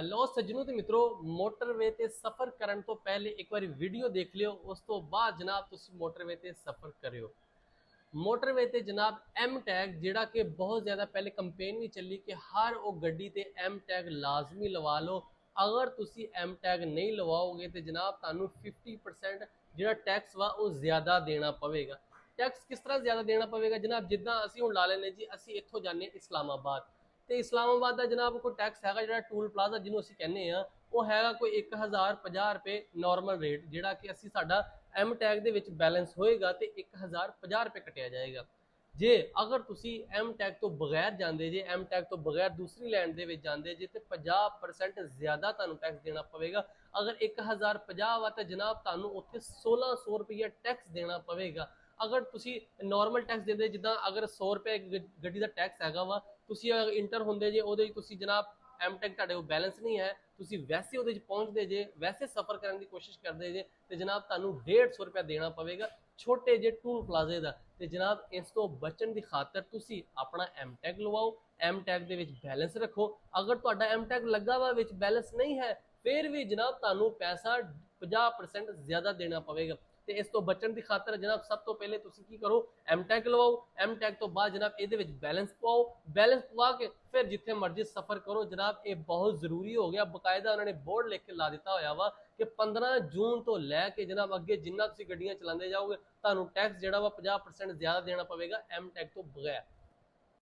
लो सज्जनों ते मित्रों मोटरवे ते सफर करन तो पहले एक बार वीडियो देख लियो उस तो बाद जनाब तुसी मोटरवे ते सफर करियो। मोटरवे ते जनाब एम टैग जिहड़ा कि बहुत ज़्यादा पहले कंपेन भी चली कि हर वो गड्डी ते एम टैग लाजमी लवा लो। अगर तुसी एम टैग नहीं लवाओगे तो जनाब तुहानू 50% जिहड़ा टैक्स वा वो ज़्यादा देना पवेगा। टैक्स किस तरह ज़्यादा देना पवेगा जनाब, जिद्दां असीं हुण ला लैने जी असीं इत्थों जाने इस्लामाबाद ਤੇ ਇਸਲਾਮਾਬਾਦ ਦਾ ਜਨਾਬ ਕੋਈ ਟੈਕਸ ਹੈਗਾ ਜਿਹੜਾ ਟੂਲ ਪਲਾਜ਼ਾ ਜਿਹਨੂੰ ਅਸੀਂ ਕਹਿੰਦੇ ਆ ਉਹ ਹੈਗਾ ਕੋਈ 1050 ਰੁਪਏ ਨਾਰਮਲ ਰੇਟ, ਜਿਹੜਾ ਕਿ ਅਸੀਂ ਸਾਡਾ ਐਮ ਟੈਗ ਦੇ ਵਿੱਚ ਬੈਲੈਂਸ ਹੋਏਗਾ ਤੇ 1050 ਰੁਪਏ ਕਟਿਆ ਜਾਏਗਾ। ਜੇ ਅਗਰ ਤੁਸੀਂ ਐਮ ਟੈਗ ਤੋਂ ਬਗੈਰ ਜਾਂਦੇ ਜੇ, ਐਮ ਟੈਗ ਤੋਂ ਬਗੈਰ ਦੂਸਰੀ ਲੈਂਡ ਦੇ ਵਿੱਚ ਜਾਂਦੇ ਜੇ ਤੇ 50% ਜ਼ਿਆਦਾ ਤੁਹਾਨੂੰ ਟੈਕਸ ਦੇਣਾ ਪਵੇਗਾ। ਅਗਰ 1050 ਵਾ ਤਾਂ ਜਨਾਬ ਤੁਹਾਨੂੰ ਉੱਥੇ 1600 ਰੁਪਏ ਟੈਕਸ ਦੇਣਾ ਪਵੇਗਾ। अगर तुसी नॉर्मल टैक्स देंदे जिद्दां अगर 100 रुपए गड्डी दा टैक्स हैगा वा, तुसी अगर इंटर होंदे जे ओहदे तुसी जनाब एम टैग तुहाडे कोल बैलेंस नहीं है, तुसी वैसे ओहदे पहुंचदे जे, वैसे सफर करने की कोशिश करदे जे ते जनाब तुहानू 150 रुपया देना पवेगा छोटे जे टूल प्लाजे दा। ते जनाब इस तो बचन की खातर तुसी अपना एम टैग लवाओ, एम टैग दे विच बैलेंस रखो। अगर तुहाडा एम टैग लगा वा विच बैलेंस नहीं है फिर भी जनाब तुहानू पैसा 50% ज्यादा देना पवेगा। ਤੇ ਇਸ ਤੋਂ ਬਚਣ ਦੀ ਖਾਤਰ ਜਨਾਬ ਸਭ ਤੋਂ ਪਹਿਲੇ ਤੁਸੀਂ ਕੀ ਕਰੋ, ਐਮ ਟੈਗ ਲਵਾਓ। ਐਮ ਟੈਗ ਤੋਂ ਬਾਅਦ ਜਨਾਬ ਇਹਦੇ ਵਿੱਚ ਬੈਲੈਂਸ ਪਵਾਓ, ਬੈਲੈਂਸ ਪਵਾ ਕੇ ਫਿਰ ਜਿੱਥੇ ਮਰਜ਼ੀ ਸਫ਼ਰ ਕਰੋ। ਜਨਾਬ ਇਹ ਬਹੁਤ ਜ਼ਰੂਰੀ ਹੋ ਗਿਆ, ਬਕਾਇਦਾ ਉਹਨਾਂ ਨੇ ਬੋਰਡ ਲਿਖ ਕੇ ਲਾ ਦਿੱਤਾ ਹੋਇਆ ਵਾ ਕਿ 15 ਜੂਨ ਤੋਂ ਲੈ ਕੇ ਜਨਾਬ ਅੱਗੇ ਜਿੰਨਾ ਤੁਸੀਂ ਗੱਡੀਆਂ ਚਲਾਉਂਦੇ ਜਾਓਗੇ ਤੁਹਾਨੂੰ ਟੈਕਸ ਜਿਹੜਾ ਵਾ 50% ਜ਼ਿਆਦਾ ਦੇਣਾ ਪਵੇਗਾ ਐਮ ਟੈਗ ਤੋਂ ਬਗੈਰ।